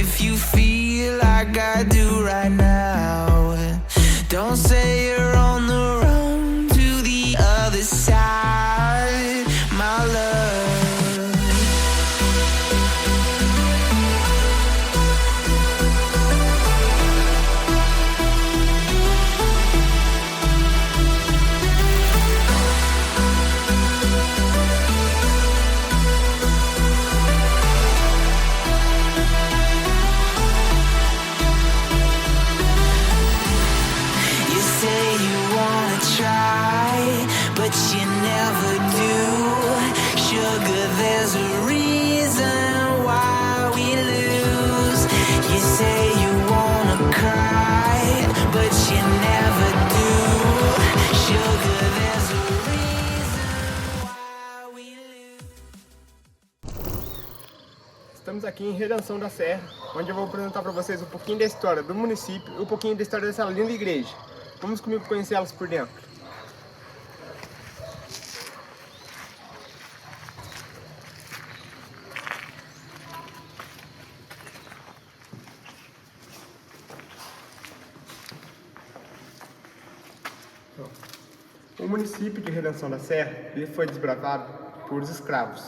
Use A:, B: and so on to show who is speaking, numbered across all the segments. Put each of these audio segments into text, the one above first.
A: if you feel like I do right now. Don't say you're on the run to the other side, my love. But you never do. Sugar, there's a reason why we lose. You say you wanna cry, but you never do. Sugar, there's a reason why we lose.
B: Estamos aqui em Redenção da Serra, onde eu vou apresentar para vocês um pouquinho da história do município e um pouquinho da história dessa linda igreja. Vamos comigo conhecer elas por dentro. O município de Redenção da Serra ele foi desbravado por escravos,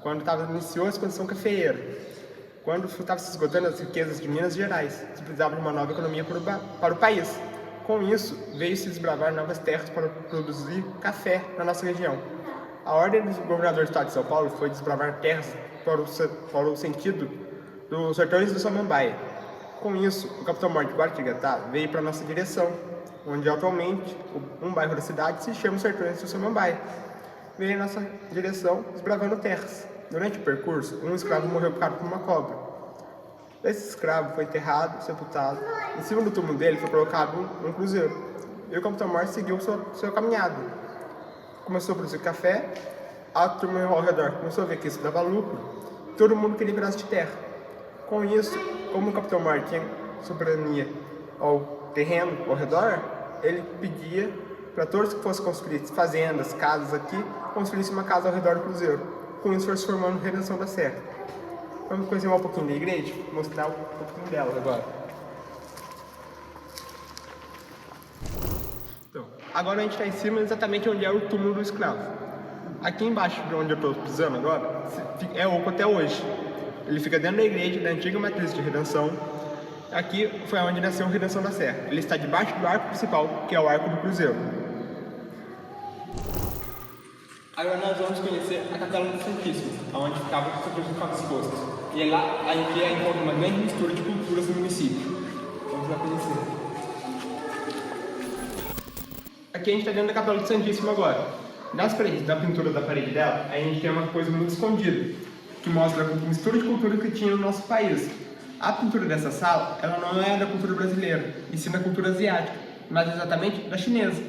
B: quando iniciou a expansão cafeeira, quando estava se esgotando as riquezas de Minas Gerais, se precisava de uma nova economia para o país. Com isso, veio se desbravar novas terras para produzir café na nossa região. A ordem do governador do estado de São Paulo foi desbravar terras para o sentido dos sertões do Samambaia. Com isso, o capitão Mor de Guaratinguetá veio para a nossa direção, onde atualmente um bairro da cidade se chama Sertões do Samambaia. Veio em nossa direção desbravando terras. Durante o percurso, um escravo morreu picado por uma cobra. Esse escravo foi enterrado, sepultado. Em cima do túmulo dele foi colocado um cruzeiro. E o capitão Mor seguiu sua caminhada. Começou a produzir café, a turma ao redor começou a ver que isso dava lucro. Todo mundo queria pedaço de terra. Com isso, como o capitão Mor tinha soberania ao terreno ao redor, ele pedia para todos que fossem construir fazendas, casas aqui, construíssem uma casa ao redor do cruzeiro. Com isso foi se formando Redenção da Serra. Vamos conhecer um pouquinho da igreja, mostrar um pouquinho dela agora. Então, agora a gente está em cima exatamente onde é o túmulo do escravo. Aqui embaixo de onde eu estou pisando agora, é oco até hoje. Ele fica dentro da igreja, da antiga matriz de Redenção. Aqui foi onde nasceu a Redenção da Serra. Ele está debaixo do arco principal, que é o arco do cruzeiro. Agora nós vamos conhecer a Capela do Santíssimo, onde ficava o Santíssimo exposto. E lá a gente encontra uma grande mistura de culturas no município. Vamos lá conhecer. Aqui a gente está dentro da Capela do Santíssimo agora. Nas paredes, na pintura da parede dela, a gente tem uma coisa muito escondida, que mostra a mistura de cultura que tinha no nosso país. A pintura dessa sala, ela não é da cultura brasileira, e sim da cultura asiática, mas exatamente da chinesa,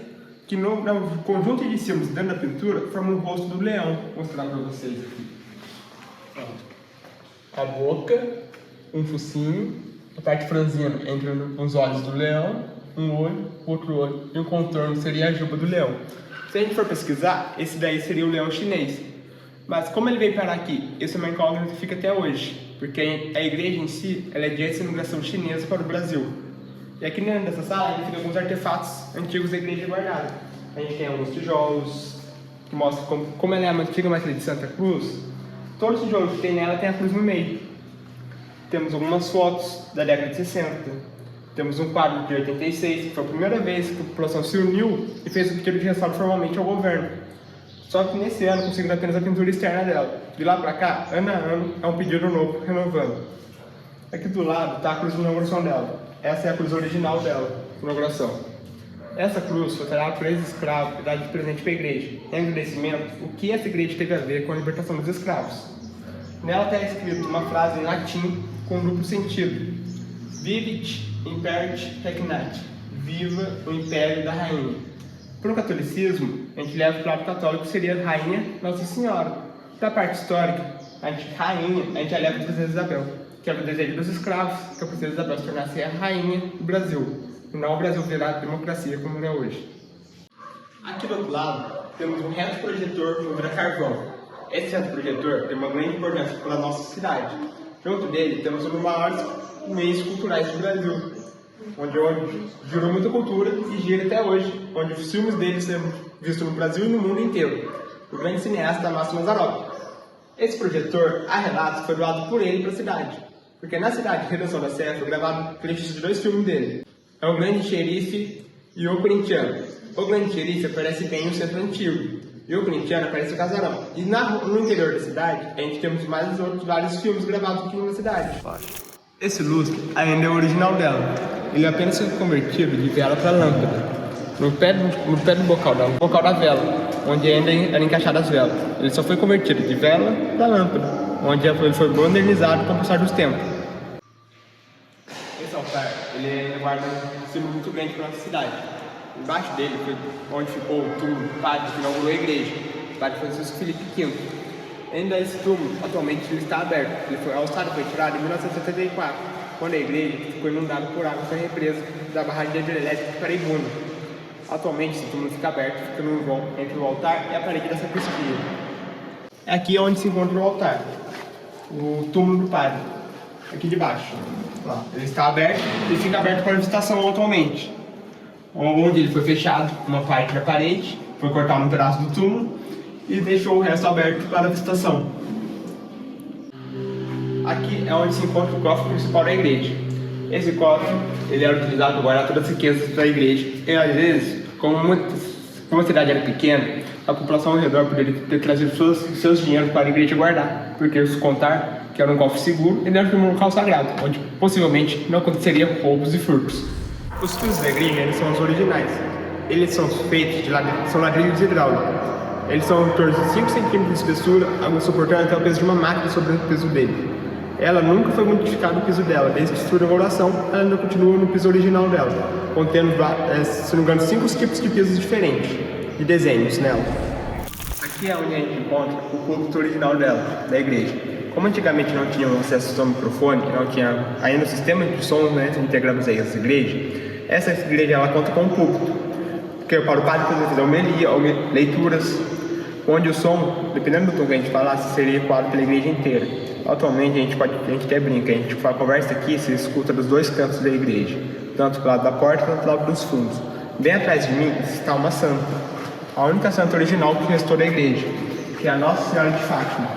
B: que no conjunto de símbolos dentro da pintura forma o rosto do leão. Vou mostrar para vocês aqui. A boca, um focinho, a parte franzina entre os olhos do leão, um olho, outro olho, e o contorno seria a juba do leão. Se a gente for pesquisar, esse daí seria o leão chinês. Mas como ele veio parar aqui, isso é uma incógnita que fica até hoje, porque a igreja em si ela é de essa imigração chinesa para o Brasil. E aqui dentro dessa sala a gente tem alguns artefatos antigos da igreja guardados. A gente tem alguns tijolos que mostram como ela é uma antiga matriz de Santa Cruz. Todos os tijolos que tem nela tem a cruz no meio. Temos algumas fotos da década de 60. Temos um quadro de 86, que foi a primeira vez que a população se uniu e fez o pedido de restauro formalmente ao governo. Só que nesse ano conseguiram apenas a pintura externa dela. De lá pra cá, ano a ano, é um pedido novo, renovando. Aqui do lado está a cruz de inauguração dela. Essa é a cruz original dela, de inauguração. Essa cruz foi talhada por ex-escravos e dada de presente para a igreja. Em agradecimento, o que essa igreja teve a ver com a libertação dos escravos. Nela está escrito uma frase em latim com duplo sentido. Vivit imperit regnat. Viva o império da rainha. Para o catolicismo, a gente leva para o lado católico, que seria a Rainha Nossa Senhora. Para a parte histórica, a gente leva para a Princesa Isabel, que era o desejo dos escravos, que a Princesa Isabel se tornasse a rainha do Brasil, e não o Brasil virar democracia como é hoje. Aqui do outro lado, temos um reto projetor movido a carvão. Esse reto projetor tem uma grande importância para a nossa cidade, Junto dele temos um dos maiores meios culturais do Brasil, onde gerou muita cultura e gira até hoje, onde os filmes dele são vistos no Brasil e no mundo inteiro, o grande cineasta Márcio Mazzaropi. Esse projetor, há relatos, foi doado por ele para a cidade, porque na cidade de Redenção da Serra foi gravado trechos de 2 filmes dele. É o Grande Xerife e o Corintiano. O Grande Xerife aparece bem no centro antigo, e o Corintiano aparece no casarão. E no interior da cidade, a gente temos mais vários filmes gravados aqui na cidade. Esse lustre ainda é o original dela. Ele apenas foi convertido de vela para lâmpada. No pé do bocal da vela, onde ainda eram encaixadas as velas. Ele só foi convertido de vela para lâmpada, onde ele foi modernizado com o passar dos tempos. Esse altar, ele guarda um símbolo muito grande para a nossa cidade. Embaixo dele foi onde ficou o túmulo do padre que inaugurou a igreja, o padre Francisco Felipe V. Ainda esse túmulo, atualmente, ele está aberto. A alçada foi tirada em 1974, quando a igreja ficou inundada por água da represa da barragem de hidrelétrica de Paraibuna. Atualmente, esse túmulo fica aberto, fica no vão entre o altar e a parede da sacristia. Aqui é onde se encontra o altar, o túmulo do padre, aqui de baixo. Lá. Ele está aberto e fica aberto para visitação atualmente. Onde ele foi fechado, uma parte da parede, foi cortado um pedaço do túmulo e deixou o resto aberto para a visitação. Aqui é onde se encontra o cofre principal da igreja. Esse cofre ele era utilizado para guardar todas as riquezas da igreja. E às vezes, como a cidade era pequena, a população ao redor poderia ter trazido seus dinheiros para a igreja guardar, porque se contar que era um cofre seguro e dentro de um local sagrado, onde possivelmente não aconteceria roubos e furtos. Os fios da igreja eles são os originais. Eles são feitos de ladrilhos hidráulicos. Eles são em torno de 5 cm de espessura, suportando até o peso de uma máquina sobre o peso dele. Ela nunca foi modificada o piso dela, desde que sua inauguração, ela ainda continua no piso original dela, contendo, se não me engano, 5 tipos de pisos diferentes, de desenhos nela. Aqui é onde a gente encontra o púlpito original dela, da igreja. Como antigamente não tinha acesso ao microfone, não tinha ainda o sistema de som, né, integramos aí essa igreja ela conta com um púlpito, porque para o padre poder fazer homilia, leituras, onde o som, dependendo do tom que a gente falasse, seria ecoado pela igreja inteira. Atualmente a gente até brinca, a gente conversa aqui, se escuta dos 2 cantos da igreja, tanto do lado da porta quanto do lado dos fundos. Bem atrás de mim está uma santa, a única santa original que restou da igreja, que é a Nossa Senhora de Fátima.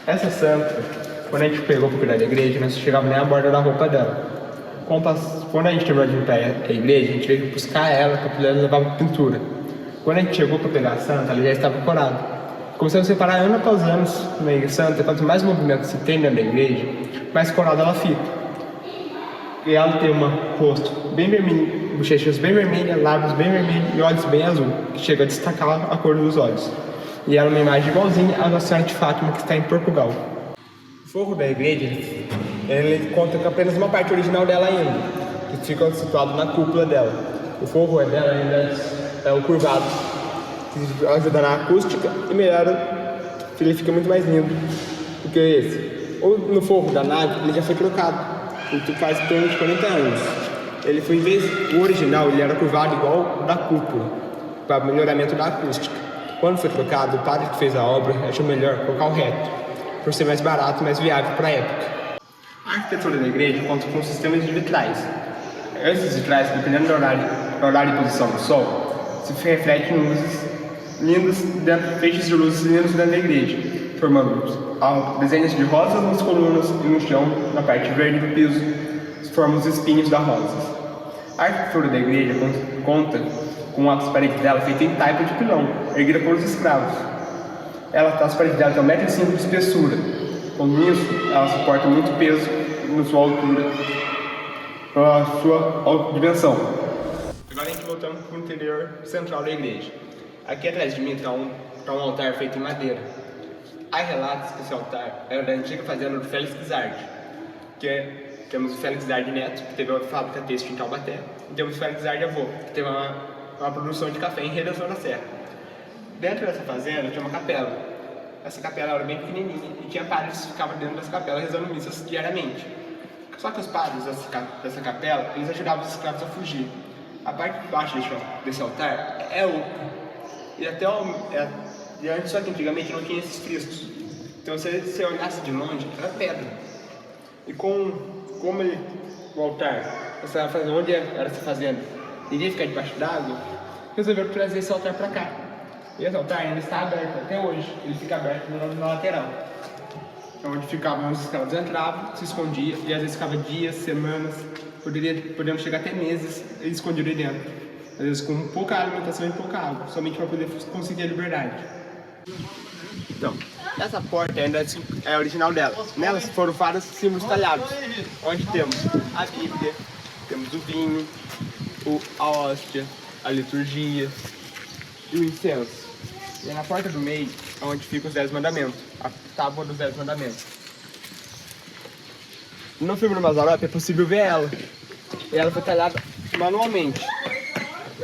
B: Essa santa, quando a gente pegou para cuidar da igreja, não chegava nem a borda da roupa dela. Quando a gente terminou de limpar a igreja, a gente veio buscar ela para poder levar para pintura. Quando a gente chegou para pegar a santa, ela já estava corada. Começamos a separar ano após ano na igreja santa, quanto mais movimento se tem dentro da igreja, mais corada ela fica. E ela tem um rosto bem vermelho, bochechas bem vermelhas, lábios bem vermelhos e olhos bem azul, que chega a destacar a cor dos olhos. E ela é uma imagem igualzinha à Nossa Senhora de Fátima, que está em Portugal. O forro da igreja, ele conta com apenas uma parte original dela ainda, que fica situado na cúpula dela. O forro dela ainda é o curvado, que ajuda na acústica e melhora, ele fica muito mais lindo do que esse. No forro da nave, ele já foi trocado, isso faz em torno de 40 anos. Ele foi, em vez do original, ele era curvado igual da cúpula, para melhoramento da acústica. Quando foi trocado, o padre que fez a obra achou melhor colocar o reto, por ser mais barato e mais viável para a época. A arquitetura da igreja conta com sistemas de vitrais. Esses vitrais, dependendo do horário e posição do sol, se refletem em luzes lindas, feixes de luzes lindas dentro da igreja, formando desenhos de rosas nas colunas e no chão, na parte verde do piso, formam os espinhos das rosas. A arquitetura da igreja conta com as paredes dela feitas em taipa de pilão, erguida por os escravos. As paredes dela têm 1,5 m de espessura. Com isso, ela suporta muito peso na sua altura, pela sua dimensão. Agora a gente voltando para o interior central da igreja. Aqui atrás de mim está um altar feito em madeira. Há relatos que esse altar era da antiga fazenda do Félix Guizardi, temos o Félix Guizardi Neto, que teve a fábrica têxtil em Taubaté, e temos o Félix Guizardi Avô, que teve uma produção de café em Redenção da Serra. Dentro dessa fazenda tinha uma capela. Essa capela era bem pequenininha e tinha padres que ficavam dentro dessa capela rezando missas diariamente. Só que os padres dessa capela, eles ajudavam os escravos a fugir. A parte de baixo desse altar é oco. E antes, só que antigamente não tinha esses friscos. Então se você olhasse de longe, era pedra. E como o altar, essa fazenda, onde era essa fazenda, iria ficar debaixo d'água, resolveram trazer esse altar para cá. E esse altar ainda está aberto até hoje, ele fica aberto na lateral. Onde os escravos entravam, se escondiam, e às vezes ficava dias, semanas, poderiam chegar até meses e escondido aí dentro. Às vezes com pouca alimentação e pouca água, somente para poder conseguir a liberdade. Então, essa porta ainda é a original dela. Nelas foram vários símbolos talhados, onde temos a Bíblia, temos o vinho, a hóstia, a liturgia e o incenso. E é na porta do meio é onde ficam os 10 mandamentos, a tábua dos 10 mandamentos. No filme do Mazzaropi é possível ver ela. E ela foi talhada manualmente.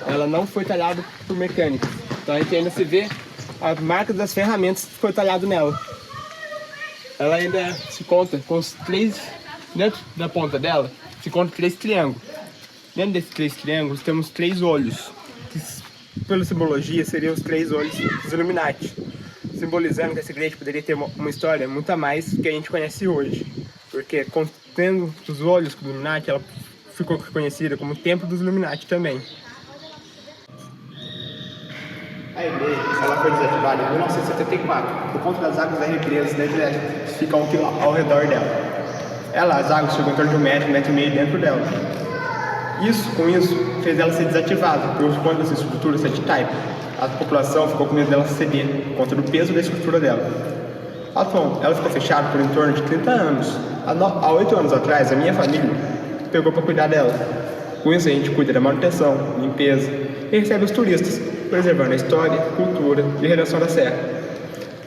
B: Ela não foi talhada por mecânicos. Então a gente ainda se vê a marca das ferramentas que foi talhado nela. Ela ainda se conta com os 3, dentro da ponta dela, se conta 3 triângulos. Dentro desses 3 triângulos temos 3 olhos, que pela simbologia seriam os 3 olhos dos Illuminati, simbolizando que essa igreja poderia ter uma história muito a mais do que a gente conhece hoje. Porque contendo os olhos do Illuminati, ela ficou conhecida como o Templo dos Illuminati também. A igreja ela foi desativada em 1974 por conta das águas da represa da igreja que ficam ao redor dela. As águas chegam em torno de 1 metro, 1,5 metro dentro dela. Com isso, fez ela ser desativada por conta dessa estrutura set-type. A população ficou com medo dela ceder por conta do peso da estrutura dela. Atualmente, ela ficou fechada por em torno de 30 anos. Há 8 anos atrás, a minha família pegou para cuidar dela. Com isso, a gente cuida da manutenção, limpeza e recebe os turistas, preservando a história, cultura e redenção da serra.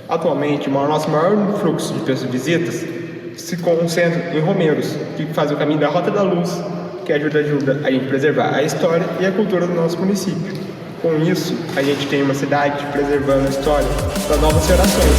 B: Atualmente, o nosso maior fluxo de visitas se concentra em romeiros, que fazem o caminho da Rota da Luz, que ajuda a gente a preservar a história e a cultura do nosso município. Com isso, a gente tem uma cidade preservando a história das novas gerações.